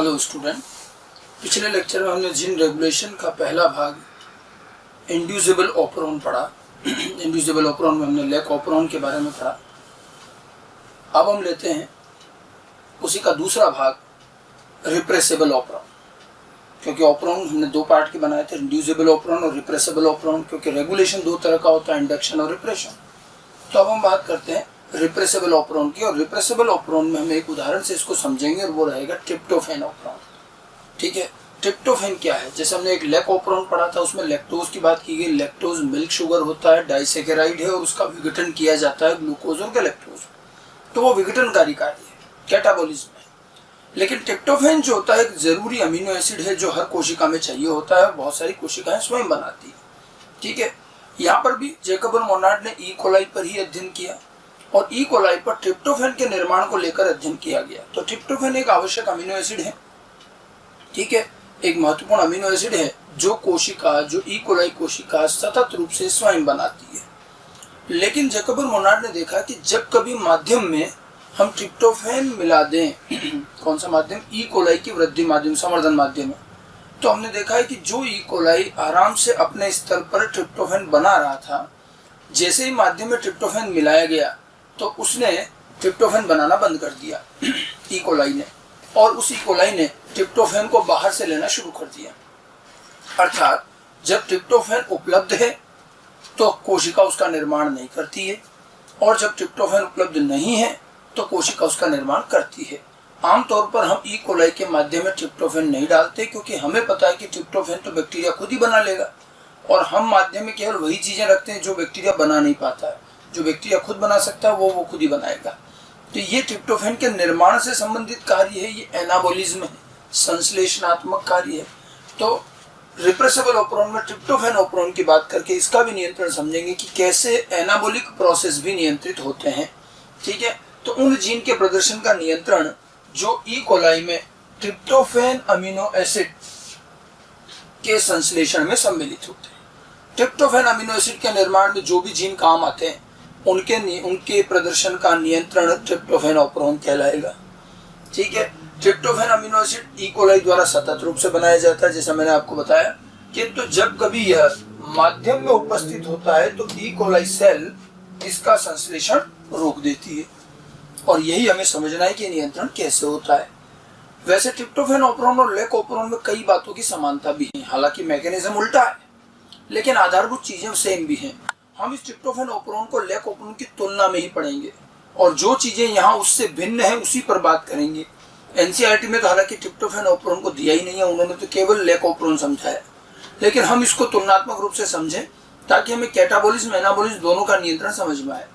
Hello student, पिछले lecture में हमने जीन रेगुलेशन का पहला भाग इंड्यूसिबल ऑपरॉन पढ़ा। इंड्यूसिबल ऑपरॉन में हमने लैक ऑपरॉन के बारे में पढ़ा। अब हम लेते हैं उसी का दूसरा भाग रिप्रेसिबल ऑपरॉन, क्योंकि ऑपरॉन हमने दो पार्ट के बनाए थे, इंड्यूसिबल ऑपरॉन और रिप्रेसिबल ऑपरॉन, क्योंकि रेगुलेशन दो तरह का होता है, इंडक्शन और रिप्रेशन। तो अब हम बात करते हैं रिप्रेसिबल ऑपरॉन की, और रिप्रेसिबल ऑपरॉन में हम एक उदाहरण से इसको समझेंगे और वो रहेगा ट्रिप्टोफैन ऑपरॉन। ठीक है, ट्रिप्टोफैन क्या है? जैसे हमने एक लैक ऑपरॉन पढ़ा था, उसमें लैक्टोज की बात की गई। लैक्टोज मिल्क शुगर होता है, डाइसेकेराइड है, और उसका विघटन किया जाता है ग्लूकोज और गैलेक्टोज, तो वो विघटनकारी कार्य है, कैटाबॉलिज्म है। लेकिन ट्रिप्टोफैन जो होता है एक जरूरी अमीनो एसिड है जो हर कोशिका में चाहिए होता है, बहुत सारी कोशिकाएं स्वयं बनाती है। ठीक है, यहाँ पर भी जैकब और मोनार्ड ने ई कोलाई पर ही अध्ययन किया, और ई कोलाई पर ट्रिप्टोफैन के निर्माण को लेकर अध्ययन किया गया। तो ट्रिप्टोफैन एक आवश्यक अमीनो एसिड है, ठीक है, एक महत्वपूर्ण अमीनो एसिड है जो कोशिका, जो ई कोलाई कोशिका सतत रूप से स्वयं बनाती है। लेकिन जैकब और मोनार्ड ने देखा कि जब कभी माध्यम में हम ट्रिप्टोफैन मिला दें, कौन सा माध्यम? ई कोलाई की वृद्धि माध्यम, संवर्धन माध्यम है, तो हमने देखा है कि जो ई कोलाई आराम से अपने स्तर पर ट्रिप्टोफैन बना रहा था, जैसे ही माध्यम में ट्रिप्टोफैन मिलाया गया तो उसने ट्रिप्टोफैन बनाना बंद कर दिया ई कोलाई ने, और उस ई कोलाई ने ट्रिप्टोफैन को बाहर से लेना शुरू कर दिया। अर्थात जब ट्रिप्टोफैन उपलब्ध है तो कोशिका उसका निर्माण नहीं करती है, और जब ट्रिप्टोफैन उपलब्ध नहीं है तो कोशिका उसका निर्माण करती है। आमतौर पर हम ई कोलाई के माध्यम में ट्रिप्टोफैन नहीं डालते, क्योंकि हमें पता है कि ट्रिप्टोफैन तो बैक्टीरिया खुद ही बना लेगा, और हम माध्यम में केवल वही चीजें रखते हैं जो बैक्टीरिया बना नहीं पाता है। जो बैक्टीरिया खुद बना सकता है वो खुद ही बनाएगा। तो ये ट्रिप्टोफैन के निर्माण से संबंधित कार्य है, ये एनाबोलिज्म है, संश्लेषणात्मक कार्य है। तो रिप्रेसिबल ऑपरॉन में ट्रिप्टोफैन ऑपरॉन की बात करके इसका भी नियंत्रण समझेंगे कि कैसे एनाबोलिक प्रोसेस भी नियंत्रित होते हैं। ठीक है, तो उन जीन के प्रदर्शन का नियंत्रण जो ई कोलाई में ट्रिप्टोफैन अमीनो एसिड के संश्लेषण में सम्मिलित होते हैं। ट्रिप्टोफैन अमीनो एसिड के निर्माण में जो भी जीन काम आते हैं उनके प्रदर्शन का नियंत्रण ट्रिप्टोफैन ऑपरॉन कहलाएगा। ठीक है, tryptophan amino acid E coli द्वारा सतत रूप से बनाया जाता है, जैसा मैंने आपको बताया, किंतु जब कभी यह माध्यम में उपस्थित होता है तो ई कोलाई सेल इसका संश्लेषण रोक देती है, और यही हमें समझना है कि नियंत्रण कैसे होता है। वैसे ट्रिप्टोफैन ऑपरॉन और लैक ऑपरॉन में कई बातों की समानता भी है, हालांकि मैकेनिज्म उल्टा है, लेकिन आधारभूत चीजें सेम भी हैं। हम इस ट्रिप्टोफैन ऑपरॉन को लैक ऑपरॉन की तुलना में ही पढ़ेंगे, और जो चीजें यहाँ उससे भिन्न है उसी पर बात करेंगे। एनसीईआरटी में तो हालांकि ट्रिप्टोफैन ऑपरॉन को दिया ही नहीं है, उन्होंने तो केवल लैक ऑपरॉन समझाया, लेकिन हम इसको तुलनात्मक रूप से समझें ताकि हमें कैटाबोलिज्म एनाबोलिज्म दोनों का नियंत्रण समझ में आए।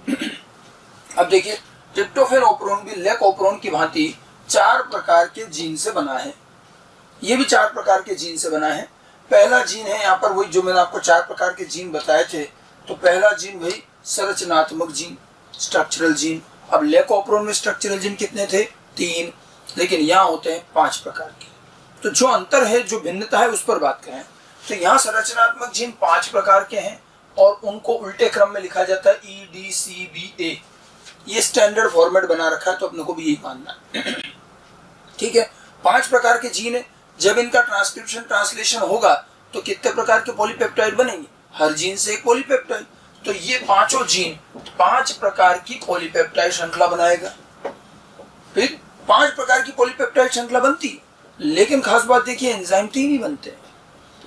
अब देखिए, ट्रिप्टोफैन ऑपरॉन भी लैक ऑपरॉन की भांति 4 प्रकार के जीन से बना है। ये भी 4 प्रकार के जीन से बना है। पहला जीन है यहाँ पर वही जो मैंने आपको 4 प्रकार के जीन बताए थे, तो पहला जीन वही संरचनात्मक जीन, स्ट्रक्चरल जीन। अब लैक ऑपरॉन में स्ट्रक्चरल जीन कितने थे? 3, लेकिन यहाँ होते हैं 5 प्रकार के। तो जो अंतर है, जो भिन्नता है, उस पर बात करें तो यहाँ संरचनात्मक जीन 5 प्रकार के हैं, और उनको उल्टे क्रम में लिखा जाता है EDCBA। ये स्टैंडर्ड फॉर्मेट बना रखा है, तो अपने को भी यही मानना है। ठीक है, 5 प्रकार के जीन है। जब इनका ट्रांसलेशन होगा तो कितने प्रकार के पॉलीपेप्टाइड बनेंगे? हर जीन से एक पॉलीपेप्टाइड। तो ये पांचों जीन 5 प्रकार की पॉलीपेप्टाइड श्रृंखला बनाएगा। फिर 5 प्रकार की पॉलीपेप्टाइड श्रृंखला बनती, लेकिन खास बात देखिए, एंजाइम 3 ही बनते हैं।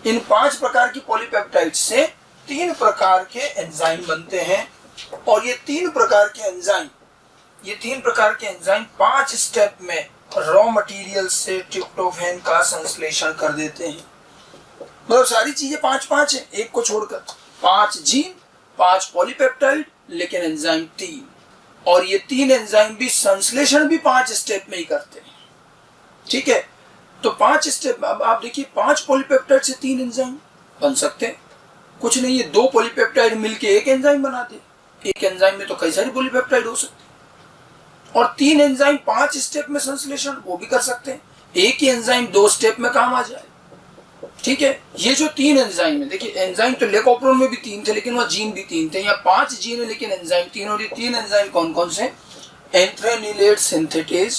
इन 5 प्रकार की पॉलीपेप्टाइड से 3 प्रकार के एंजाइम बनते हैं, और ये 3 प्रकार के एंजाइम 5 स्टेप में रॉ मटेरियल से ट्रिप्टोफैन का संश्लेषण कर देते हैं। मतलब सारी चीजें 5-5 है, एक को छोड़कर। 5 जीन, 5 पॉलीपेप्टाइड, लेकिन एंजाइम 3, और ये 3 एंजाइम भी संश्लेषण भी 5 स्टेप में ही करते हैं। ठीक है, तो 5 स्टेप। अब आप देखिए, 5 पॉलीपेप्टाइड से 3 एंजाइम बन सकते हैं। कुछ नहीं है, 2 पॉलीपेप्टाइड मिलके एक एंजाइम बनाते हैं। एक एंजाइम में तो कई सारी पॉलीपेप्टाइड हो सकती है, और 3 एंजाइम 5 स्टेप में संश्लेषण वो भी कर सकते हैं। एक ही एंजाइम 2 स्टेप में काम आ जाए। ठीक है, ये जो 3 एंजाइम है, देखिए एंजाइम तो लैक ऑपरॉन में भी 3 थे, लेकिन वह जीन भी 3 थे। यहाँ 5 जीन है लेकिन एंजाइम 3, और ये 3 एंजाइम कौन कौन से? एंथ्रेनिलेट सिंथेटेज,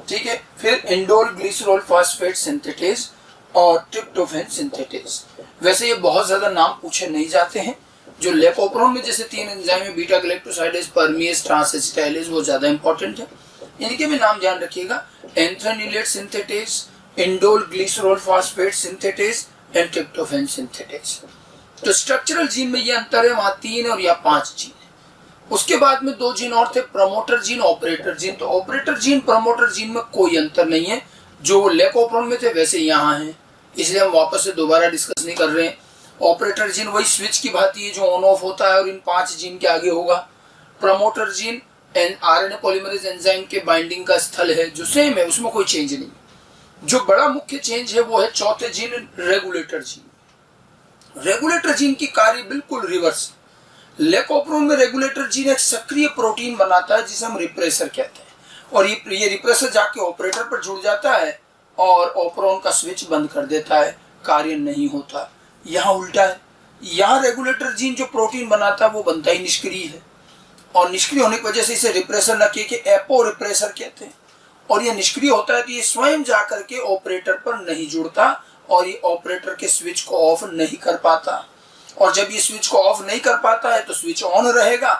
ठीक है। फिर इंडोल ग्लिसरॉल फॉस्फेट सिंथेटेज और ट्रिप्टोफैन सिंथेटेज। वैसे ये बहुत ज्यादा नाम पूछे नहीं जाते हैं। जो लेकोप्रोन में जैसे 3 एंजाइम है, बीटा गैलेक्टोसाइडेज, परमिएज, ट्रांसएसिटाइलेज, वो ज्यादा इंपॉर्टेंट है, इनके भी नाम ध्यान रखिएगा। Anthranilate synthetase, indole glycerol phosphate synthetase and tryptophan synthetase. तो स्ट्रक्चरल जीन में ये अंतर है, वहां 3 और या 5 जीन है। उसके बाद में 2 जीन और थे, प्रमोटर जीन, ऑपरेटर जीन। तो ऑपरेटर जीन प्रमोटर जीन में कोई अंतर नहीं है, जो लेकोप्रोन में थे वैसे यहाँ हैं, इसलिए हम वापस से दोबारा डिस्कस नहीं कर रहे हैं। ऑपरेटर जीन वही स्विच की भांति है जो ऑन ऑफ होता है और इन 5 जीन के आगे होगा। Promoter gene RNA polymerase enzyme के बाइंडिंग का स्थल है, जो सेम है, उसमें कोई चेंज नहीं। जो बड़ा मुख्य चेंज है वो है चौथे gene, regulator gene. Regulator gene की कार्य बिल्कुल रिवर्स। लेकोप्रोन में रेगुलेटर जीन एक सक्रिय प्रोटीन बनाता है जिसे हम रिप्रेसर कहते हैं, और ये रिप्रेसर जाके ऑपरेटर पर जुड़ जाता है और ऑपरोन का स्विच बंद कर देता है, कार्य नहीं होता। यहाँ उल्टा है, यहाँ रेगुलेटर जीन जो प्रोटीन बनाता है वो बनता ही निष्क्रिय है, और निष्क्रिय होने की वजह से इसे रिप्रेसर न के एपो रिप्रेसर कहते हैं। और ये निष्क्रिय होता है तो ये स्वयं जाकर के ऑपरेटर पर नहीं जुड़ता और ये ऑपरेटर के स्विच को ऑफ नहीं कर पाता। और जब ये स्विच को ऑफ नहीं कर पाता है तो स्विच ऑन रहेगा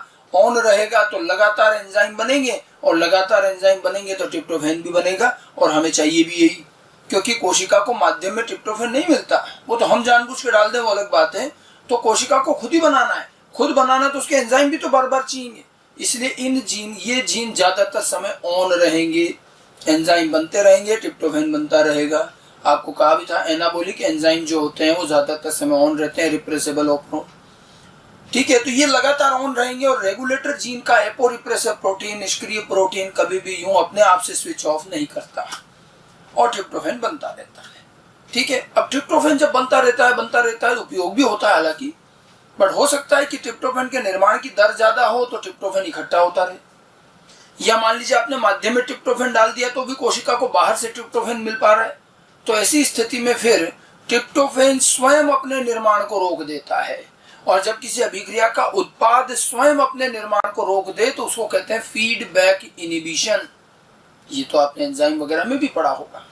तो लगातार एंजाइम बनेंगे, और लगातार एंजाइम बनेंगे तो ट्रिप्टोफैन भी बनेगा, और हमें चाहिए भी यही, क्योंकि कोशिका को माध्यम में ट्रिप्टोफैन नहीं मिलता। वो तो हम जानबूझ के डाल दें वो अलग बात है, तो कोशिका को खुद ही बनाना है। खुद बनाना तो उसके एंजाइम भी तो बार बार चाहिए, इसलिए ये जीन ज्यादातर समय ऑन रहेंगे, एंजाइम बनते रहेंगे, ट्रिप्टोफैन बनता रहेगा। आपको कहा भी था एनाबोलिक एंजाइम जो होते हैं वो ज्यादातर समय ऑन रहते हैं, रिप्रेसेबल ऑपरोन, ठीक है। तो ये लगातार ऑन रहेंगे, और रेगुलेटर जीन का एपो रिप्रेसर प्रोटीन, निष्क्रिय प्रोटीन, कभी भी यूं अपने आप से स्विच ऑफ नहीं करता और ट्रिप्टोफैन बनता रहता है, ठीक है। अब ट्रिप्टोफैन जब बनता रहता है उपयोग भी होता है हालांकि, बट हो सकता है कि ट्रिप्टोफैन के निर्माण की दर ज्यादा हो तो ट्रिप्टोफैन इकट्ठा होता रहे, या मान लीजिए आपने माध्यम में ट्रिप्टोफैन डाल दिया तो भी कोशिका को बाहर से ट्रिप्टोफैन मिल पा रहा है, तो ऐसी स्थिति में फिर ट्रिप्टोफैन स्वयं अपने निर्माण को रोक देता है। और जब किसी अभिक्रिया का उत्पाद स्वयं अपने निर्माण को रोक दे तो उसको कहते हैं फीडबैक इनहिबिशन। ये तो आपने एंजाइम वगैरह में भी पढ़ा होगा।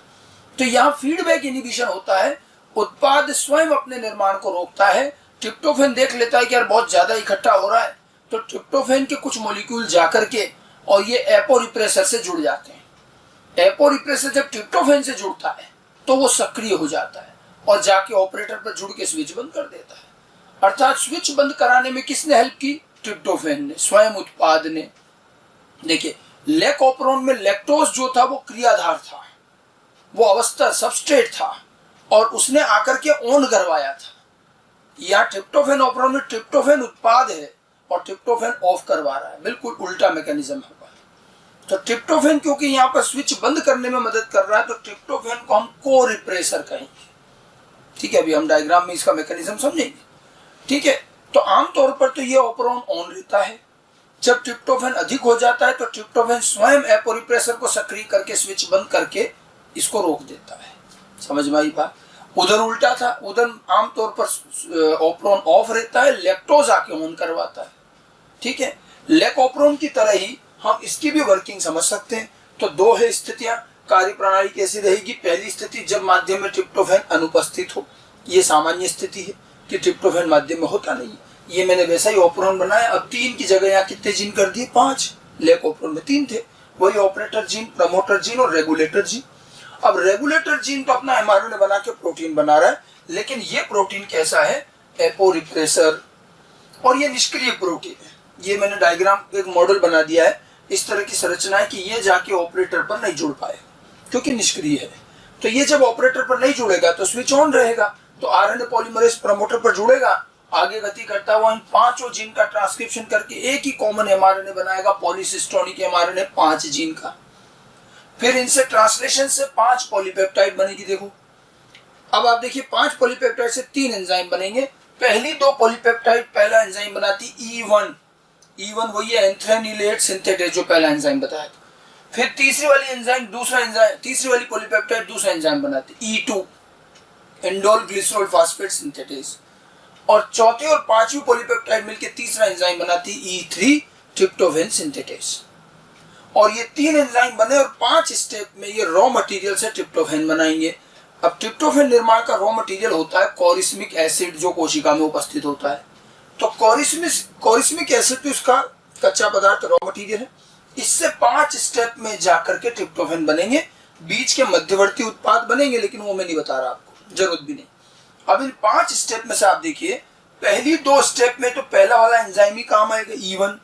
तो यहाँ फीडबैक इनहिबिशन होता है, उत्पाद स्वयं अपने निर्माण को रोकता है। ट्रिप्टोफैन देख लेता है कि यार बहुत ज्यादा इकट्ठा हो रहा है, तो ट्रिप्टोफैन के कुछ मॉलिक्यूल जाकर के और ये एपो रिप्रेसर से जुड़ जाते हैं। एपो रिप्रेसर जब ट्रिप्टोफैन से जुड़ता है तो वो सक्रिय हो जाता है और जाके ऑपरेटर पर जुड़ के स्विच बंद कर देता है। अर्थात स्विच बंद कराने में किसने हेल्प की? ट्रिप्टोफैन ने, स्वयं उत्पाद ने। देखिए लेकोप्रोन में लैक्टोज जो था वो क्रियाधार था, वो अवस्था सबस्ट्रेट था, और उसने आकर के ऑन करवाया था। यहाँ ट्रिप्टोफैन ऑपरोन में ट्रिप्टोफैन उत्पाद है और ट्रिप्टोफैन ऑफ करवा रहा है, बिल्कुल उल्टा मैकेनिज्म होगा। तो ट्रिप्टोफैन क्योंकि यहाँ पर स्विच बंद करने में मदद कर रहा है तो ट्रिप्टोफैन को हम को रिप्रेसर कहेंगे, ठीक है। अभी हम डायग्राम में इसका मैकेनिज्म समझेंगे, ठीक है। तो आमतौर पर तो ये ऑपरोन ऑन रहता है, जब ट्रिप्टोफैन अधिक हो जाता है तो ट्रिप्टोफैन स्वयं एपो रिप्रेसर को सक्रिय करके स्विच बंद करके इसको रोक देता है। समझ में आई बात? उधर उल्टा था, उधर आमतौर पर ऑपरोन ऑफ रहता है, लैक्टोज आके ऑन करवाता है, ठीक है। लेकोप्रोन की तरह ही हम इसकी भी वर्किंग समझ सकते हैं। तो दो है स्थितियां, कार्य प्रणाली कैसी रहेगी। पहली स्थिति जब माध्यम में ट्रिप्टोफैन अनुपस्थित हो, ये सामान्य स्थिति है कि ट्रिप्टोफैन माध्यम में होता नहीं, ये मैंने वैसा ही ऑपरोन बनाया। अब 3 की जगह यहाँ कितने जीन कर दिए? 5। लेकोप्रोन में 3 थे, वही ऑपरेटर जीन, प्रमोटर जीन और रेगुलेटर जीन। अब रेगुलेटर जीन तो अपना एमआरएनए बना के प्रोटीन बना रहा है, लेकिन ये प्रोटीन कैसा है? एपो रिप्रेसर, और ये निष्क्रिय प्रोटीन है। ये मैंने डायग्राम एक मॉडल बना दिया है, इस तरह की संरचना है कि ये जाके ऑपरेटर पर नहीं जुड़ पाए क्योंकि निष्क्रिय है। तो ये जब ऑपरेटर पर नहीं जुड़ेगा तो स्विच ऑन रहेगा, तो आरएनए पॉलीमरेज प्रमोटर पर जुड़ेगा, आगे गति करता हुआ इन 5 जीन का ट्रांसक्रिप्शन करके एक ही कॉमन एमआरएनए बनाएगा, पॉलीसिस्टोनिक एमआरएनए 5 जीन का। फिर इनसे ट्रांसलेशन से 5 पॉलीपेप्टाइड बनेगी। देखो अब आप देखिए 5 पॉलीपेप्टाइड से 3 एंजाइम बनेंगे। पहली 2 पॉलीपेप्टाइड पहला एंजाइम बनाती E1 वही है एंथ्रेनिलेट सिंथेटेज जो पहला एंजाइम बताया था। फिर तीसरी वाली एंजाइम तीसरी वाली पॉलीपेप्टाइड दूसरा एंजाइम बनाती E2 indole glycerol phosphate synthetase, और चौथी और 5वीं पॉलीपेप्टाइड मिलकर तीसरा एंजाइम बनाती E3 ट्रिप्टोफैन सिंथेटेज। और ये 3 एंजाइम बने और 5 स्टेप में ये रॉ मटेरियल से ट्रिप्टोफैन बनाएंगे। अब ट्रिप्टोफैन निर्माण का रॉ मटेरियल होता है कॉरिस्मिक एसिड, जो कोशिका में उपस्थित होता है। तो कॉरिस्मिक एसिड तो इसका कच्चा पदार्थ, रॉ मटेरियल है। इससे 5 स्टेप में जाकर के ट्रिप्टोफैन बनेंगे। बीच के मध्यवर्ती उत्पाद बनेंगे, लेकिन वो मैं नहीं बता रहा, आपको जरूरत भी नहीं। अब इन 5 स्टेप में से आप देखिए, पहली 2 स्टेप में तो पहला वाला एंजाइम ही काम आएगा, E1,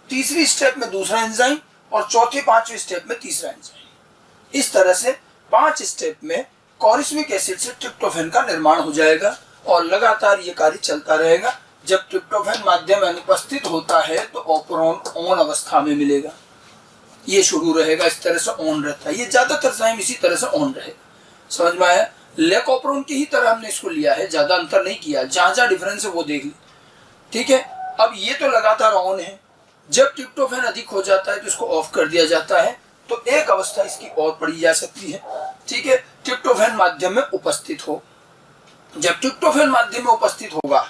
तीसरी स्टेप में दूसरा एंजाइम, और चौथे 5वें स्टेप में तीसरा एंजाइम। इस तरह से 5 स्टेप में कॉरिस्मिक एसिड से ट्रिप्टोफैन का निर्माण हो जाएगा और लगातार ये कार्य चलता रहेगा। जब ट्रिप्टोफैन माध्यम में अनुपस्थित होता है तो ऑपरॉन ऑन अवस्था में मिलेगा, ये शुरू रहेगा, इस तरह से ऑन रहता है। ये ज्यादातर टाइम इसी तरह से ऑन रहेगा। समझ में आया? लेक ऑपरॉन की ही तरह हमने इसको लिया है, ज्यादा अंतर नहीं किया। जहां जहां डिफरेंस है वो देख ली, ठीक है। अब ये तो लगातार ऑन है। जब ट्रिप्टोफैन अधिक हो जाता है तो इसको ऑफ कर दिया जाता है, तो एक अवस्था इसकी और पड़ी जा सकती है, ठीक है, ट्रिप्टोफैन माध्यम में उपस्थित हो। जब ट्रिप्टोफैन माध्यम में उपस्थित होगा,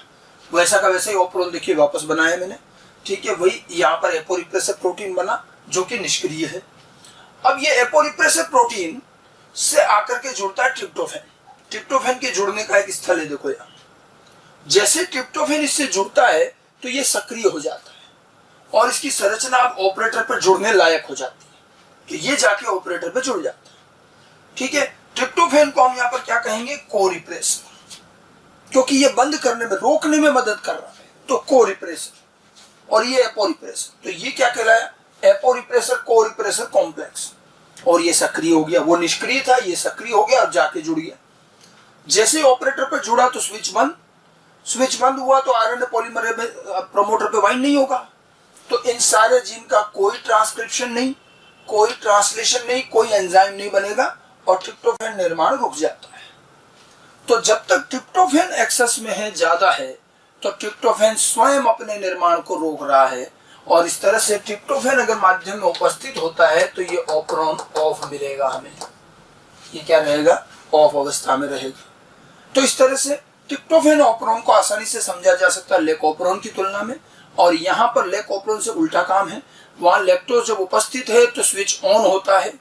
वैसा का वैसा ही ऑपरॉन देखिए वापस बनाया मैंने, ठीक है। वही यहाँ पर एपोरिप्रेसर प्रोटीन बना जो कि निष्क्रिय है। अब ये एपोरिप्रेसर प्रोटीन से आकर के जुड़ता है ट्रिप्टोफैन। ट्रिप्टोफैन के जुड़ने का एक स्थल है, देखो यहाँ। जैसे ट्रिप्टोफैन इससे जुड़ता है तो ये सक्रिय हो जाता है और इसकी संरचना अब ऑपरेटर पर जुड़ने लायक हो जाती है, कि ये जाके ऑपरेटर पर जुड़ जाता है, ठीक है। ट्रिप्टोफैन को हम यहाँ पर क्या कहेंगे? कोरिप्रेसर, क्योंकि ये बंद करने में, रोकने में मदद कर रहा है, तो कोरिप्रेसर। और ये एपोरिप्रेसर, तो ये क्या कहलाया? एपोरिप्रेसर कोरिप्रेसर कॉम्प्लेक्स। और ये सक्रिय हो गया, वो निष्क्रिय था, ये सक्रिय हो गया और जाके जुड़ गया। जैसे ऑपरेटर पर जुड़ा तो स्विच बंद हुआ तो आरएनए पॉलीमरेज में प्रमोटर पे बाइंड नहीं होगा। तो इन सारे जीन का कोई ट्रांसक्रिप्शन नहीं, कोई ट्रांसलेशन नहीं, कोई एंजाइम नहीं बनेगा और ट्रिप्टोफैन निर्माण रुक जाता है। तो जब तक ट्रिप्टोफैन एक्सेस में है, ज्यादा है, तो ट्रिप्टोफैन स्वयं अपने निर्माण को रोक रहा है। और इस तरह से ट्रिप्टोफैन अगर माध्यम में उपस्थित होता है तो ये ऑपरॉन ऑफ मिलेगा हमें। ये क्या रहेगा? ऑफ अवस्था में रहेगा। तो इस तरह से ट्रिप्टोफैन ऑपरॉन को आसानी से समझा जा सकता है लेक ऑपरॉन की तुलना में। और यहाँ पर लेक ऑपरॉन से उल्टा काम है। वहां लैक्टोज जब उपस्थित है तो स्विच ऑन होता है,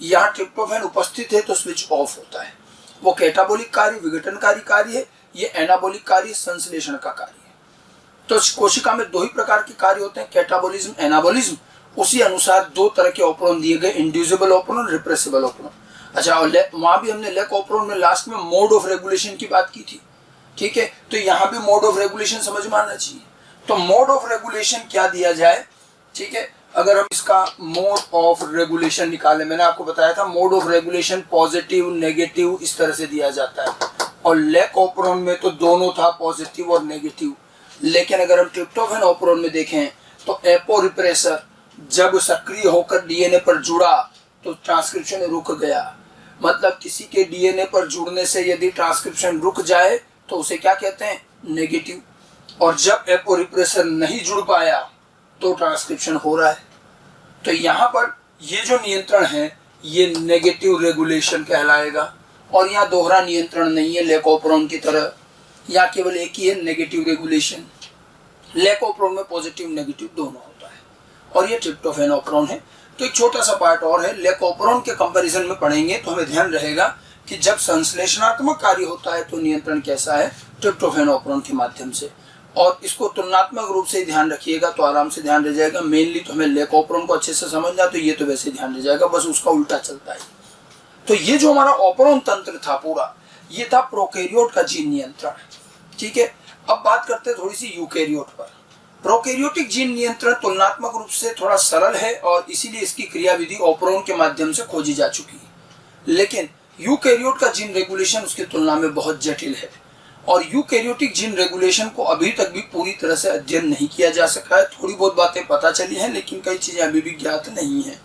यहाँ ट्रिप्टोफैन उपस्थित है तो स्विच ऑफ होता है। वो कैटाबोलिक कार्य, विघटनकारी कार्य है, ये एनाबोलिक कार्य, संश्लेषण का कार्य है। तो कोशिका में 2 ही प्रकार के कार्य होते हैं, कैटाबोलिज्म, एनाबोलिज्म। उसी अनुसार 2 तरह के ऑपरॉन दिए गए, इंड्यूसिबल ऑपरॉन, रिप्रेसिबल ऑपरॉन। अच्छा, और वहां भी हमने लेक ऑपरॉन में लास्ट में मोड ऑफ रेगुलेशन की बात की थी, ठीक है। तो यहाँ भी मोड ऑफ रेगुलेशन समझ में आना चाहिए। तो मोड ऑफ रेगुलेशन क्या दिया जाए, ठीक है। अगर हम इसका मोड ऑफ रेगुलेशन निकालें, मैंने आपको बताया था mode of regulation positive, negative इस तरह से दिया जाता है। और लेक ऑपरॉन में तो दोनों था, पॉजिटिव और नेगेटिव। लेकिन अगर हम ट्रिप्टोफैन ऑपरॉन में देखें तो एपोरिप्रेसर जब सक्रिय होकर डीएनए पर जुड़ा तो ट्रांसक्रिप्शन रुक गया। मतलब किसी के डीएनए पर जुड़ने से यदि ट्रांसक्रिप्शन रुक जाए तो उसे क्या कहते हैं? नेगेटिव। और जब एपोरिप्रेसर नहीं जुड़ पाया तो ट्रांसक्रिप्शन हो रहा है। तो यहाँ पर ये जो नियंत्रण है ये नेगेटिव रेगुलेशन कहलाएगा। और यहाँ दोहरा नियंत्रण नहीं है लेक ऑपरॉन की तरह, यहाँ केवल एक ही है, नेगेटिव रेगुलेशन। लेक ऑपरॉन में पॉजिटिव नेगेटिव दोनों होता है। और ये ट्रिप्टोफैन ऑपरॉन है। तो एक छोटा सा पार्ट और है, लेक ऑपरॉन के कंपैरिजन में पढ़ेंगे तो हमें ध्यान रहेगा कि जब संश्लेषणात्मक कार्य होता है तो नियंत्रण कैसा है? ट्रिप्टोफैन ऑपरॉन के माध्यम से। और इसको तुलनात्मक रूप से ध्यान रखिएगा तो आराम से ध्यान रह जाएगा। मेनली तो हमें लेक ऑपरॉन को अच्छे से समझना, तो ये तो वैसे ध्यान रह जाएगा, बस उसका उल्टा चलता है। तो ये जो हमारा ऑपरॉन तंत्र था पूरा, ये था प्रोकैरियोट का जीन नियंत्रण, ठीक है। अब बात करते हैं थोड़ी सी यूकैरियोट पर। प्रोकैरियोटिक जीन नियंत्रण तुलनात्मक रूप से थोड़ा सरल है और इसीलिए इसकी क्रियाविधि ऑपरॉन के माध्यम से खोजी जा चुकी है। लेकिन यूकैरियोट का जीन रेगुलेशन उसकी तुलना में बहुत जटिल है और यूकैरियोटिक जीन रेगुलेशन को अभी तक भी पूरी तरह से अध्ययन नहीं किया जा सका है। थोड़ी बहुत बातें पता चली हैं लेकिन कई चीजें अभी भी ज्ञात नहीं है।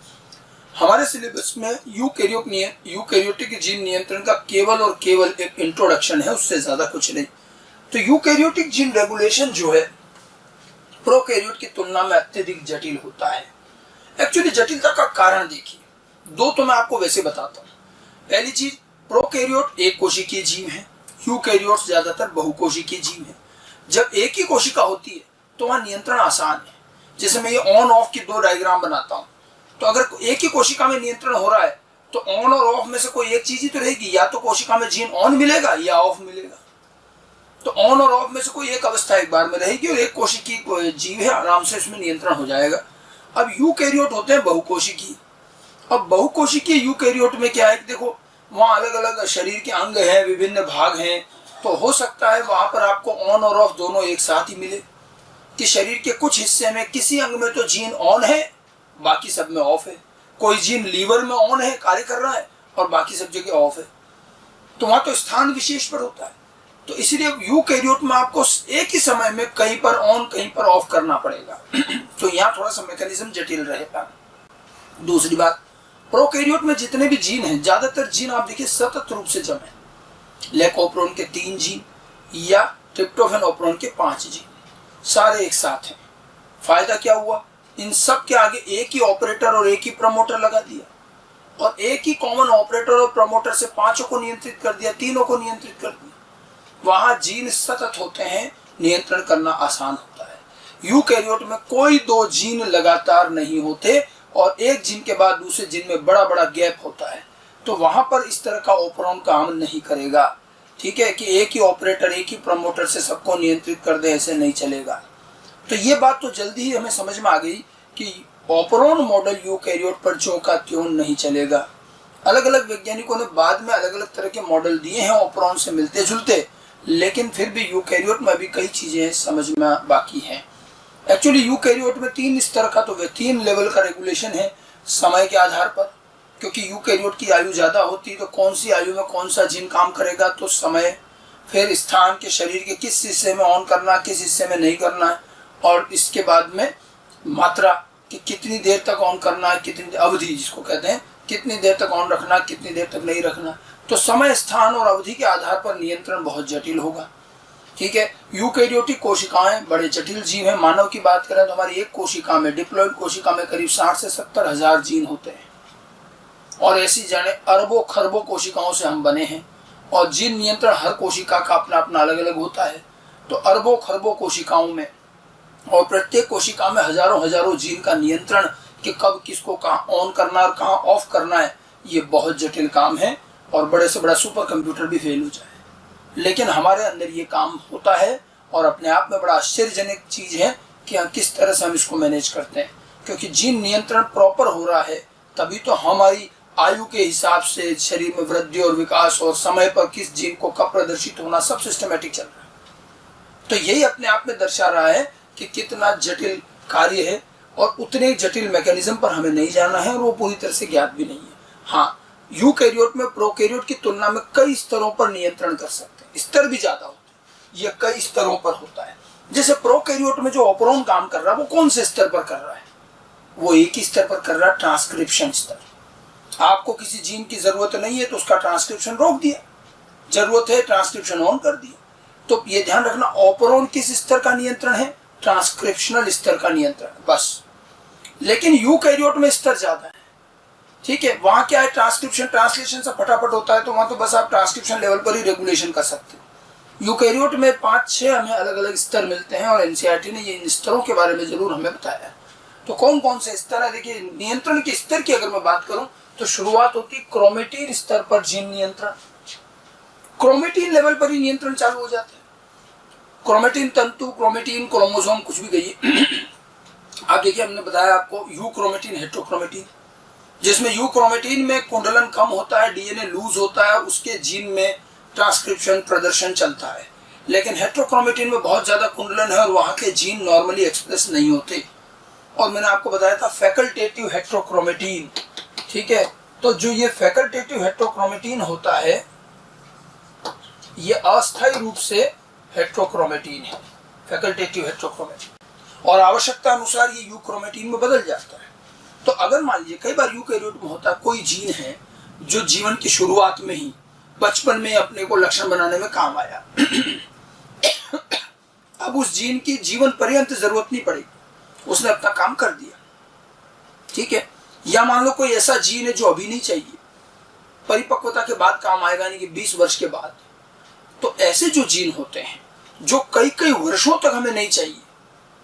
हमारे सिलेबस में यूकैरियोटिक जीन नियंत्रण का केवल और केवल एक इंट्रोडक्शन है, उससे ज्यादा कुछ नहीं। तो यूकैरियोटिक जीन रेगुलेशन जो है प्रोकैरियोट की तुलना में अत्यधिक जटिल होता है। एक्चुअली जटिलता का कारण देखिए, 2 तो मैं आपको वैसे बताता हूँ। पहली चीज, प्रोकैरियोट एक कोशिकीय जीव है, यूकैरियोट ज्यादातर बहुकोशिकीय जीव है। जब एक ही कोशिका होती है तो वहां नियंत्रण आसान है। जैसे मैं ये ऑन ऑफ की 2 डायग्राम बनाता हूँ, तो अगर एक ही कोशिका में नियंत्रण हो रहा है तो ऑन और ऑफ में से कोई एक चीज ही तो रहेगी, या तो कोशिका में जीन ऑन मिलेगा या ऑफ मिलेगा। तो ऑन और ऑफ में से कोई एक अवस्था एक बार में रहेगी और एक कोशिकीय जीव है, आराम से इसमें नियंत्रण हो जाएगा। अब यूकैरियोट होते हैं बहुकोशिकीय। अब बहुकोशिकीय यूकैरियोट में क्या है कि देखो वहां अलग अलग शरीर के अंग हैं, विभिन्न भाग हैं, तो हो सकता है वहां पर आपको ऑन और ऑफ दोनों एक साथ ही मिले, कि शरीर के कुछ हिस्से में किसी अंग में तो जीन ऑन है, बाकी सब में ऑफ है। कोई जीन लीवर में ऑन है, कार्य कर रहा है, और बाकी सब जगह ऑफ है। तो वहां तो स्थान विशेष पर होता है। तो इसीलिए यूकैरियोट में आपको एक ही समय में कहीं पर ऑन कहीं पर ऑफ करना पड़ेगा। तो यहाँ थोड़ा सा मैकेनिज्म जटिल रहेगा। दूसरी बात, प्रोकैरियोट में जितने भी जीन हैं, ज्यादातर जीन आप देखिए सतत रूप से जमे। लेकोप्रोन के 3 जीन या ट्रिप्टोफैन ओप्रोन के 5 जीन सारे एक साथ हैं। फायदा क्या हुआ, इन सब के आगे एक ही ऑपरेटर और एक ही प्रमोटर लगा दिया, और एक ही कॉमन ऑपरेटर और प्रमोटर से 5 को नियंत्रित कर दिया, 3 को नियंत्रित कर दिया। वहां जीन सतत होते हैं, नियंत्रण करना आसान होता है। यूकैरियोट में कोई 2 जीन लगातार नहीं होते और एक जीन के बाद दूसरे जीन में बड़ा बड़ा गैप होता है, तो वहां पर इस तरह का ऑपरोन काम नहीं करेगा। ठीक है, कि एक ही ऑपरेटर एक ही प्रमोटर से सबको नियंत्रित कर दे, ऐसे नहीं चलेगा। तो ये बात तो जल्दी ही हमें समझ में आ गई कि ऑपरोन मॉडल यूकैरियोट पर ज्यों का त्यों नहीं चलेगा। अलग अलग वैज्ञानिकों ने बाद में अलग अलग तरह के मॉडल दिए हैं ऑपरोन से मिलते जुलते, लेकिन फिर भी यूकैरियोट में अभी कई चीजें समझ में बाकी हैं। एक्चुअली यूकैरियोट में 3 स्तर का, तो 3 लेवल का रेगुलेशन है समय के आधार पर, क्योंकि यूकैरियोट की आयु ज्यादा होती है, तो कौन सी आयु में कौन सा जीन काम करेगा, तो समय, फिर स्थान के शरीर के किस हिस्से में ऑन करना, किस हिस्से में नहीं करना है, और इसके बाद में मात्रा कि कितनी देर तक ऑन करना है, कितनी अवधि जिसको कहते हैं, कितनी देर तक ऑन रखना, कितनी देर तक नहीं रखना। तो समय, स्थान और अवधि के आधार पर नियंत्रण बहुत जटिल होगा। ठीक है, यूकैरियोटिक कोशिकाएं बड़े जटिल जीव हैं। मानव की बात करें तो हमारी एक कोशिका में, डिप्लॉइड कोशिका में करीब 60 से 70 हजार जीन होते हैं, और ऐसी जाने अरबों खरबों कोशिकाओं से हम बने हैं, और जीन नियंत्रण हर कोशिका का अपना अपना अलग अलग होता है। तो अरबों खरबों कोशिकाओं में, और प्रत्येक कोशिका में हजारों हजारों जीन का नियंत्रण कि कब किसको कहाँ ऑन करना और कहाँ ऑफ करना है, ये बहुत जटिल काम है, और बड़े से बड़ा सुपर कंप्यूटर भी फेल हो जाए। लेकिन हमारे अंदर ये काम होता है, और अपने आप में बड़ा आश्चर्यजनक चीज है कि हम किस तरह से हम इसको मैनेज करते हैं। क्योंकि जीन नियंत्रण प्रॉपर हो रहा है, तभी तो हमारी आयु के हिसाब से शरीर में वृद्धि और विकास और समय पर किस जीन को कब प्रदर्शित होना, सब सिस्टमेटिक चल रहा है। तो यही अपने आप में दर्शा रहा है कि कितना जटिल कार्य है, और उतने जटिल मैकेनिज्म पर हमें नहीं जाना है, और वो पूरी तरह से ज्ञात भी नहीं है। हाँ, यूकैरियोट में प्रोकैरियोट की तुलना में कई स्तरों पर नियंत्रण कर सकते हैं, स्तर भी ज्यादा होते हैं, ये कई स्तरों पर होता है। जैसे प्रोकैरियोट में जो ऑपरोन काम कर रहा है वो कौन से स्तर पर कर रहा है, वो एक ही स्तर पर कर रहा है, ट्रांसक्रिप्शन स्तर। आपको किसी जीन की जरूरत नहीं है तो उसका ट्रांसक्रिप्शन रोक दिया, जरूरत है ट्रांसक्रिप्शन ऑन कर दिया। तो ये ध्यान रखना, ऑपरोन किस स्तर का नियंत्रण है, ट्रांसक्रिप्शनल स्तर का नियंत्रण, बस। लेकिन यूकैरियोट में स्तर ज्यादा है। ठीक है, वहां क्या है, ट्रांसक्रिप्शन ट्रांसलेशन से फटाफट होता है, तो वहां तो बस आप ट्रांसक्रिप्शन लेवल पर ही रेगुलेशन कर सकते हो। यूकैरियोट में 5-6 हमें अलग अलग स्तर मिलते हैं, और एनसीईआरटी ने ये इन स्तरों के बारे में जरूर हमें बताया है। तो कौन कौन से स्तर है, देखिए नियंत्रण के स्तर की अगर मैं बात करूं तो शुरुआत होती क्रोमेटिन स्तर पर जीन नियंत्रण। क्रोमेटिन लेवल पर ही नियंत्रण चालू हो जाता है। क्रोमेटिन तंतु, क्रोमेटिन क्रोमोसोम, कुछ भी कहिए। आप देखिए, हमने बताया आपको यूक्रोमेटिन, हेट्रोक्रोमेटिन, जिसमें यूक्रोमेटिन में कुंडलन कम होता है, डीएनए लूज होता है, उसके जीन में ट्रांसक्रिप्शन प्रदर्शन चलता है। लेकिन हेट्रोक्रोमेटिन में बहुत ज्यादा कुंडलन है और वहां के जीन नॉर्मली एक्सप्रेस नहीं होते। और मैंने आपको बताया था फैकल्टेटिव हेट्रोक्रोमेटिन। ठीक है, तो जो ये फैकल्टेटिव हेट्रोक्रोमेटिन होता है, ये अस्थायी रूप से हेट्रोक्रोमेटिन है, फैकल्टेटिव हेट्रोक्रोमेटिन, और आवश्यकता अनुसार ये यूक्रोमेटिन में बदल जाता है। तो अगर मान लीजिए कई बार यूकैरियोट में होता है, कोई जीन है जो जीवन की शुरुआत में ही, बचपन में अपने को लक्षण बनाने में काम आया। अब उस जीन की जीवन पर्यंत जरूरत नहीं पड़ेगी, उसने अपना काम कर दिया। ठीक है, या मान लो कोई ऐसा जीन है जो अभी नहीं चाहिए, परिपक्वता के बाद काम आएगा, यानी कि 20 वर्ष के बाद। तो ऐसे जो जीन होते हैं जो कई कई वर्षों तक हमें नहीं चाहिए,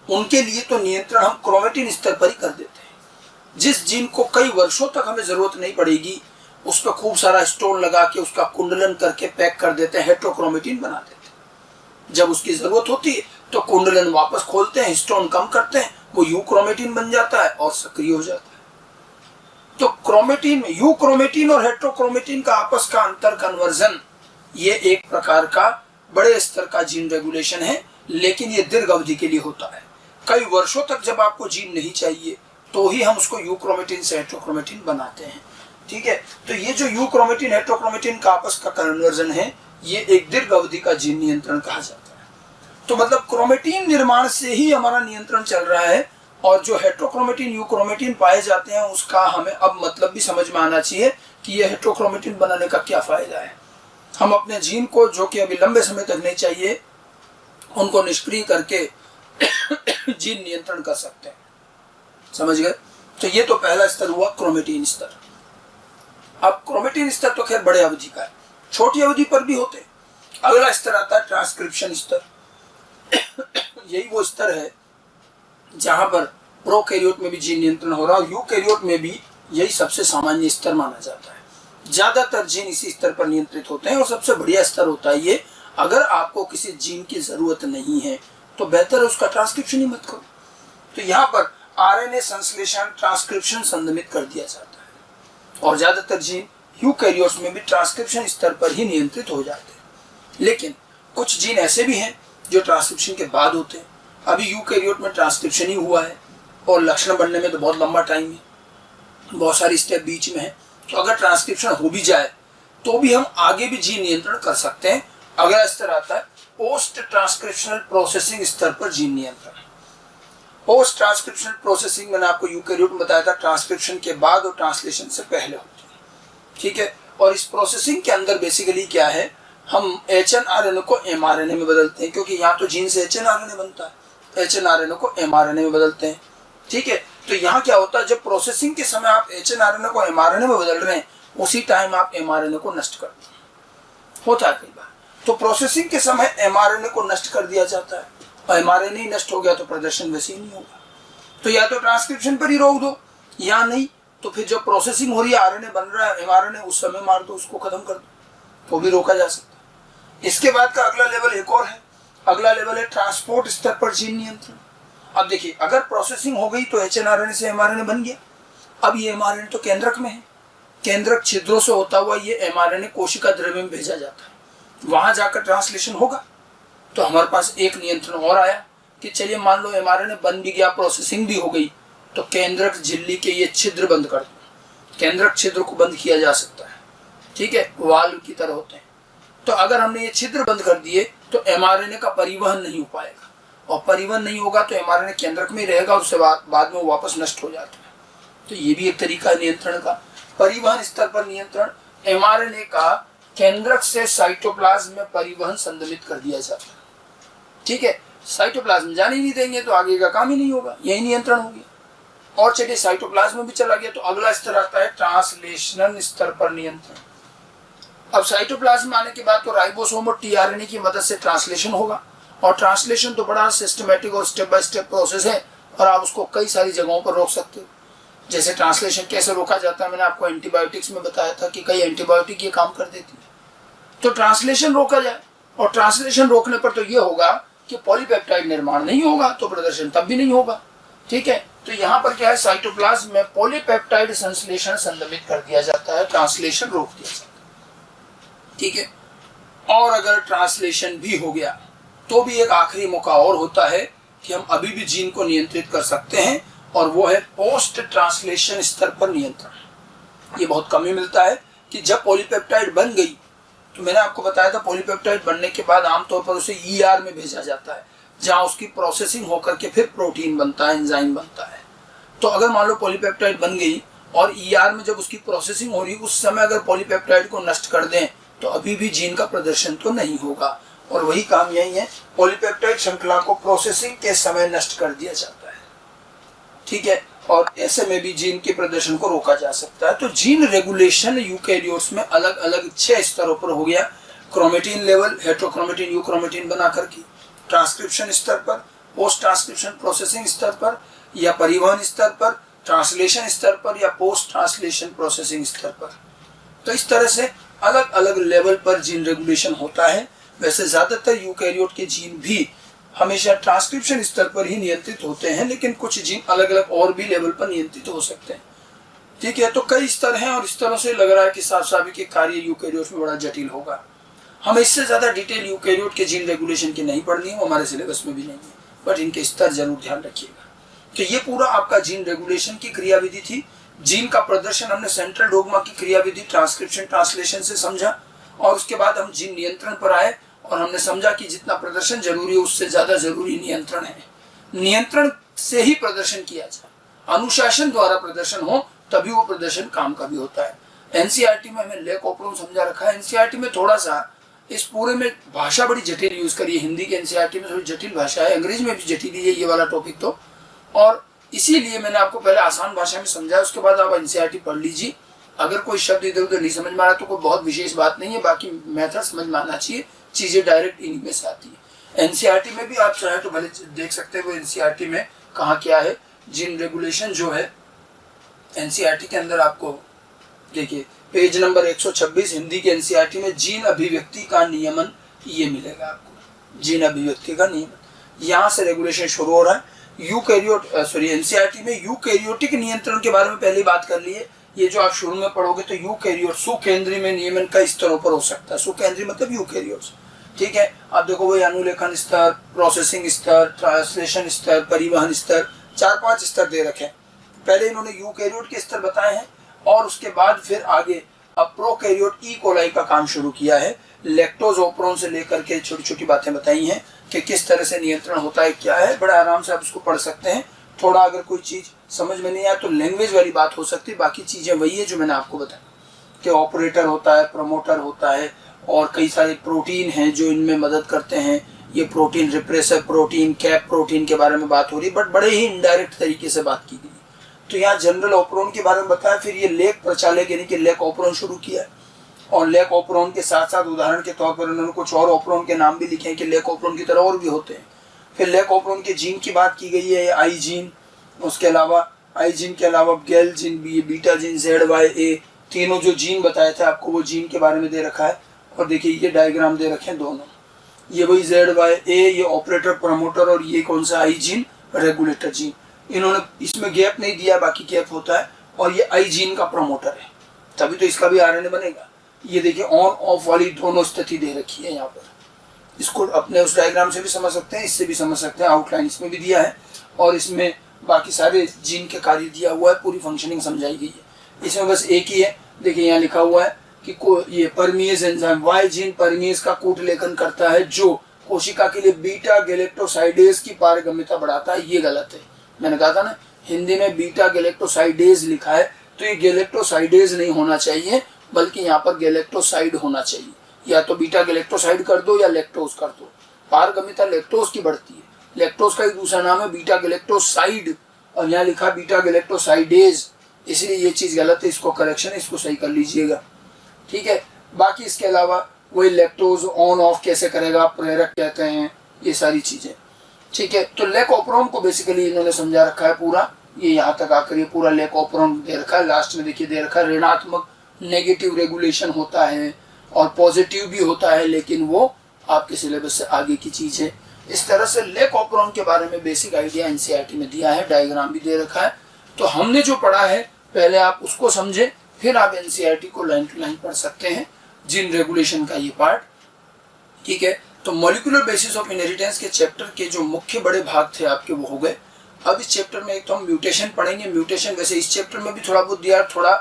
उनके लिए तो नियंत्रण हम क्रोमेटिन स्तर पर ही कर देते हैं। जिस जीन को कई वर्षों तक हमें जरूरत नहीं पड़ेगी, उस पर खूब सारा स्टोन लगा के उसका कुंडलन करके पैक कर देते हैं, हेट्रोक्रोमेटिन बना देते हैं। जब उसकी जरूरत होती है तो कुंडलन वापस खोलते हैं, स्टोन कम करते हैं, वो यूक्रोमेटिन बन जाता है और सक्रिय हो जाता है। तो क्रोमेटिन, यूक्रोमेटिन और हेट्रोक्रोमेटिन का आपस का अंतर कन्वर्जन, ये एक प्रकार का बड़े स्तर का जीन रेगुलेशन है, लेकिन ये दीर्घ अवधि के लिए होता है। कई वर्षों तक जब आपको जीन नहीं चाहिए तो ही हम उसको यूक्रोमेटिन से हेट्रोक्रोमेटिन बनाते हैं। ठीक है, तो ये जो यूक्रोमेटिन हेट्रोक्रोमेटिन का आपस का कन्वर्जन है, ये एक दीर्घ अवधि का जीन नियंत्रण कहा जाता है। तो मतलब क्रोमेटिन निर्माण से ही हमारा नियंत्रण चल रहा है, और जो हेट्रोक्रोमेटिन यूक्रोमेटिन पाए जाते हैं उसका हमें अब मतलब भी समझ में आना चाहिए कि ये हेट्रोक्रोमेटिन बनाने का क्या फायदा है। हम अपने जीन को, जो कि अभी लंबे समय तक नहीं चाहिए, उनको निष्क्रिय करके जीन नियंत्रण कर सकते हैं। समझ गए? तो ये तो पहला स्तर हुआ क्रोमेटिन स्तर। अब क्रोमेटिन स्तर तो खैर बड़े अवधि का है, छोटी अवधि पर भी होते। अगला स्तर आता है ट्रांसक्रिप्शन स्तर। यही वो स्तर है जहां पर प्रोकैरियोट में भी जीन नियंत्रण हो रहा है, और यूकैरियोट में भी यही सबसे सामान्य स्तर माना जाता है। ज्यादातर जीन इसी स्तर पर नियंत्रित होते हैं, और सबसे बढ़िया स्तर होता है ये। अगर आपको किसी जीन की जरूरत नहीं है तो बेहतर है उसका ट्रांसक्रिप्शन ही मत करो। तो यहाँ पर आरएनए संश्लेषण, ट्रांसक्रिप्शन संदमित कर दिया जाता है, और ज्यादातर जीन यूकैरियोट्स में भी ट्रांसक्रिप्शन स्तर पर ही नियंत्रित हो जाते हैं। लेकिन कुछ जीन ऐसे भी हैं जो ट्रांसक्रिप्शन के बाद होते हैं। अभी यूकैरियोट में ट्रांसक्रिप्शन ही हुआ है, और लक्षण बनने में तो बहुत लंबा टाइम है, बहुत सारी स्टेप बीच में है। तो अगर ट्रांसक्रिप्शन हो भी जाए तो भी हम आगे भी जीन नियंत्रण कर सकते हैं। अगला स्तर आता है पोस्ट ट्रांसक्रिप्शनल प्रोसेसिंग स्तर पर जीन नियंत्रण। पोस्ट ट्रांसक्रिप्शनल प्रोसेसिंग मैंने आपको यूकैरियोट में बताया था, ट्रांसक्रिप्शन के बाद और ट्रांसलेशन से पहले होती है। ठीक है, और इस प्रोसेसिंग के अंदर बेसिकली क्या है, हम एचएनआरएनए को एमआरएनए में बदलते हैं, क्योंकि यहाँ तो जीन से एचएनआरएनए बनता है, एचएनआरएनए को एमआरएनए में बदलते हैं। ठीक है, तो यहाँ क्या होता है, जब प्रोसेसिंग के समय आप एचएनआरएनए को एमआरएनए में बदल रहे हैं, उसी टाइम आप एमआरएनए को नष्ट कर दें। होता है कई बार, तो प्रोसेसिंग के समय एमआरएनए को नष्ट कर दिया जाता है, और एमआरएनए ही नष्ट हो गया तो प्रदर्शन वैसे ही नहीं होगा। तो या तो ट्रांसक्रिप्शन पर ही रोक दो, या नहीं तो फिर जब प्रोसेसिंग हो रही है, आरएनए बन रहा है, एमआरएनए, उस समय मार दो, उसको खत्म कर दो, तो भी रोका जा सकता है। इसके बाद का अगला लेवल एक और है, अगला लेवल है ट्रांसपोर्ट स्तर पर जीन नियंत्रण। अब देखिए, अगर प्रोसेसिंग हो गई तो एचएनआरएनए से एमआरएनए बन गया। अब ये एमआरएनए तो केंद्रक में है, केंद्रक छिद्रों से होता हुआ ये एमआरएनए कोशिका द्रव्य में भेजा जाता है, वहां जाकर ट्रांसलेशन होगा। तो हमारे पास एक नियंत्रण और आया कि चलिए मान लो एमआरएनए बन भी गया, प्रोसेसिंग भी हो गई, तो केंद्रक झिल्ली के ये छिद्र बंद कर दो। केंद्रक छिद्र को बंद किया जा सकता है, ठीक है, वाल्व की तरह होते हैं। तो अगर हमने ये छिद्र बंद कर दिए तो एमआरएनए का परिवहन नहीं हो पाएगा, और परिवहन नहीं होगा तो एमआरएनए केंद्रक में ही रहेगा, और उससे बाद में वापस नष्ट हो जाता है। तो ये भी एक तरीका है नियंत्रण का। परिवहन स्तर पर नियंत्रण, एमआरएनए का केंद्रक से साइटोप्लाज्म में परिवहन संदमित कर दिया जाता है। ठीक है, साइटोप्लाज्म जाने नहीं देंगे तो आगे का काम ही नहीं होगा, यही नियंत्रण हो गया। और चलिए साइटोप्लाज्म में भी चला गया तो अगला स्तर आता है ट्रांसलेशनल स्तर पर नियंत्रण। अब साइटोप्लाज्म आने के बाद तो राइबोसोम और टीआरएनए की मदद से ट्रांसलेशन होगा, और ट्रांसलेशन तो बड़ा सिस्टमेटिक और स्टेप बाय स्टेप प्रोसेस है, और आप उसको कई सारी जगहों पर रोक सकते हो। जैसे ट्रांसलेशन कैसे रोका जाता है, मैंने आपको एंटीबायोटिक्स में बताया था कि कई एंटीबायोटिक ये काम कर देती है। तो ट्रांसलेशन रोका जाए, और ट्रांसलेशन रोकने पर तो ये होगा कि पॉलीपेप्टाइड निर्माण नहीं होगा, तो प्रदर्शन तब भी नहीं होगा। ठीक है, तो यहाँ पर क्या है, साइटोप्लाज्म में पॉलीपेप्टाइड संश्लेषण संदमित कर दिया जाता है, ट्रांसलेशन रोक दिया जाता है। ठीक है, और अगर ट्रांसलेशन भी हो गया तो भी एक आखिरी मौका और होता है कि हम अभी भी जीन को नियंत्रित कर सकते हैं, और वो है पोस्ट ट्रांसलेशन स्तर पर नियंत्रण। ये बहुत कम ही मिलता है कि जब पॉलीपेप्टाइड बन गई, तो मैंने आपको बताया था पॉलीपेप्टाइड बनने के बाद आमतौर पर उसे ईआर में भेजा जाता है, जहां उसकी प्रोसेसिंग होकर के फिर प्रोटीन बनता है, एंजाइम बनता है। तो अगर मान लो पॉलीपेप्टाइड बन गई और ईआर में जब उसकी प्रोसेसिंग हो रही, उस समय अगर पॉलीपेप्टाइड को नष्ट कर दें तो अभी भी जीन का प्रदर्शन तो नहीं होगा। और वही काम यही है, पॉलीपेप्टाइड श्रृंखला को प्रोसेसिंग के समय नष्ट कर दिया जाता है। ठीक है, और ऐसे में भी जीन के प्रदर्शन को रोका जा सकता है। तो जीन रेगुलेशन यूकैरियोट्स में अलग अलग 6 स्तरों पर हो गया। क्रोमेटिन लेवल, हेट्रोक्रोमेटिन यूक्रोमेटिन बना करके, ट्रांसक्रिप्शन स्तर पर, पोस्ट ट्रांसक्रिप्शन प्रोसेसिंग स्तर पर, या परिवहन स्तर पर, ट्रांसलेशन स्तर पर या पोस्ट ट्रांसलेशन प्रोसेसिंग स्तर पर। तो इस तरह से अलग अलग लेवल पर जीन रेगुलेशन होता है। वैसे ज्यादातर यूकैरियोट के जीन भी हमेशा ट्रांसक्रिप्शन स्तर पर ही नियंत्रित होते हैं, लेकिन कुछ जीन अलग अलग और भी लेवल पर नियंत्रित हो सकते हैं। ठीक है, तो कई स्तर हैं और इस तरह से लग रहा है कि साफ साफ के कार्य यूकैरियोट में बड़ा जटिल होगा। हमें इससे ज्यादा डिटेल यूकैरियोट के जीन रेगुलेशन की नहीं पढ़नी है, वो हमारे सिलेबस में भी नहीं है, बट इनके स्तर जरूर ध्यान रखिएगा। तो ये पूरा आपका जीन रेगुलेशन की क्रियाविधि थी। जीन का प्रदर्शन हमने सेंट्रल डोग्मा की क्रियाविधि ट्रांसक्रिप्शन ट्रांसलेशन से समझा, और उसके बाद हम जीन नियंत्रण पर आए और हमने समझा कि जितना प्रदर्शन जरूरी है उससे ज्यादा जरूरी नियंत्रण है। नियंत्रण से ही प्रदर्शन किया जाए, अनुशासन द्वारा प्रदर्शन हो तभी वो प्रदर्शन काम का भी होता है। एनसीईआरटी में हमें लेक ऑपरोन समझा रखा है। एनसीईआरटी में थोड़ा सा इस पूरे में भाषा बड़ी जटिल यूज करी है। हिंदी के एनसीईआरटी में थोड़ी जटिल भाषा है, अंग्रेजी में भी जटिल है ये वाला टॉपिक तो, और इसीलिए मैंने आपको पहले आसान भाषा में समझाया, उसके बाद आप एनसीईआरटी पढ़ लीजिए। अगर कोई शब्द इधर उधर नहीं समझ में आ रहा तो कोई बहुत विशेष बात नहीं है, बाकी मेथड समझ में आना चाहिए, चीजें डायरेक्ट इन्हीं में से आती है। एनसीईआरटी में भी आप चाहे तो भले देख सकते हैं वो एनसीईआरटी में कहाँ क्या है। जीन रेगुलेशन जो है एनसीईआरटी के अंदर आपको देखिए पेज नंबर 126 हिंदी के एनसीईआरटी में जीन अभिव्यक्ति का नियमन ये मिलेगा आपको। जीन अभिव्यक्ति का नियमन, यहाँ से रेगुलेशन शुरू हो रहा है। एनसीईआरटी में यूकैरियोटिक नियंत्रण के बारे में पहले बात कर लिए। ये जो आप शुरू में पढ़ोगे तो यूकैरियोट सुकेंद्रीय में नियमन का स्तरों पर हो सकता है। सुकेंद्रीय मतलब यूकैरियोट्स, ठीक है। आप देखो वही अनुलेखन स्तर, प्रोसेसिंग स्तर, ट्रांसलेशन स्तर, परिवहन स्तर, 4-5 स्तर दे रखे हैं। पहले इन्होंने यूकैरियोट के स्तर बताए हैं और उसके बाद फिर आगे अब प्रोकैरियोट ई कोलाई का काम शुरू किया है। लैक्टोज ओपरोन से लेकर के छोटी छोटी बातें बताई हैं कि किस तरह से नियंत्रण होता है, क्या है। बड़ा आराम से आप इसको पढ़ सकते हैं। थोड़ा अगर कोई चीज समझ में नहीं आए तो लैंग्वेज वाली बात हो सकती है, बाकी चीजें वही है जो मैंने आपको बताया कि ऑपरेटर होता है, प्रमोटर होता है और कई सारे प्रोटीन हैं जो इनमें मदद करते हैं। ये protein repressor protein, cap protein के बारे में बात हो रही है, बट बड़े ही इनडायरेक्ट तरीके से बात की गई। तो यहाँ जनरल ऑपरोन के बारे में बताया, फिर ये लेक प्रचालक यानी कि लेक ऑपरोन शुरू किया, और लेक ऑपरोन के साथ साथ उदाहरण के तौर पर उन्होंने कुछ और ऑपरोन के नाम भी लिखे हैं कि लेक ऑपरोन की तरह और भी होते हैं। फिर लेक ऑपरोन के जीन की बात की गई है, आई जीन, उसके अलावा आई जीन के अलावा गेल जीन भी, बीटा जीन, ZYA, तीनों जो जीन बताए थे आपको वो जीन के बारे में दे रखा है। और देखिए ये डायग्राम दे रखे हैं दोनों, ये वही ZYA, ये ऑपरेटर प्रमोटर, और ये कौन सा आई जीन, रेगुलेटर जीन। इन्होंने इसमें गैप नहीं दिया, बाकी गैप होता है। और ये आई जीन का प्रमोटर है, तभी तो इसका भी RNA बनेगा। ये देखिए ऑन ऑफ वाली दोनों स्थिति दे रखी है यहाँ पर। इसको अपने उस डायग्राम से भी समझ सकते हैं, इससे भी समझ सकते हैं, आउटलाइन इसमें भी दिया है और इसमें बाकी सारे जीन के कार्य दिया हुआ है, पूरी फंक्शनिंग समझाई गई है। इसमें बस एक ही है, देखिए यहाँ लिखा हुआ है कि ये permease enzyme, Y gene permease का कूट लेखन करता है जो कोशिका के लिए बीटा गैलेक्टोसाइडेज की पारगम्यता बढ़ाता है। ये गलत है, मैंने कहा था ना हिंदी में बीटा गैलेक्टोसाइडेज लिखा है, तो ये गैलेक्टोसाइडेज नहीं होना चाहिए, बल्कि यहाँ पर गैलेक्टोसाइड होना चाहिए। या तो बीटा गैलेक्टोसाइड कर दो या लैक्टोज कर दो। पारगम्यता लैक्टोज की बढ़ती है, लैक्टोज का एक दूसरा नाम है बीटा गैलेक्टोसाइड, और यहाँ लिखा बीटा गैलेक्टोसाइडेज, इसलिए ये चीज गलत है, इसको करेक्शन है, इसको सही कर लीजिएगा, ठीक है। बाकी इसके अलावा वही लैक्टोज ऑन ऑफ कैसे करेगा, प्रेरक कहते हैं, ये सारी चीजें, ठीक है। तो लेक ऑपरोन को बेसिकली इन्होंने समझा रखा है पूरा, ये यहाँ तक आकर ये पूरा लेक ऑपरोन दे रखा है। लास्ट में देखिए दे रखा है ऋणात्मक नेगेटिव रेगुलेशन होता है और पॉजिटिव भी होता है, लेकिन वो आपके सिलेबस से आगे की चीज है। इस तरह से लेक ऑपरोन के बारे में बेसिक आइडिया एनसीईआरटी में दिया है, डायग्राम भी दे रखा है। तो हमने जो पढ़ा है पहले आप उसको समझे, फिर आप एनसीईआरटी को लाइन टू लाइन पढ़ सकते हैं, जीन रेगुलेशन का ये पार्ट, ठीक है। तो मॉलिक्यूलर बेसिस ऑफ इनहेरिटेंस के चैप्टर के जो मुख्य बड़े भाग थे आपके वो हो गए। अब इस चैप्टर में एक तो हम म्यूटेशन पढ़ेंगे। म्यूटेशन वैसे इस चैप्टर में भी थोड़ा बहुत दिया, थोड़ा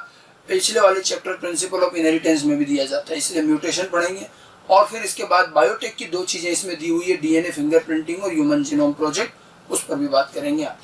पिछले वाले चैप्टर प्रिंसिपल ऑफ इनहेरिटेंस में भी दिया जाता है, इसलिए म्यूटेशन पढ़ेंगे। और फिर इसके बाद बायोटेक की 2 चीजें इसमें दी हुई है, DNA फिंगरप्रिंटिंग और ह्यूमन जीनोम प्रोजेक्ट, उस पर भी बात करेंगे आप।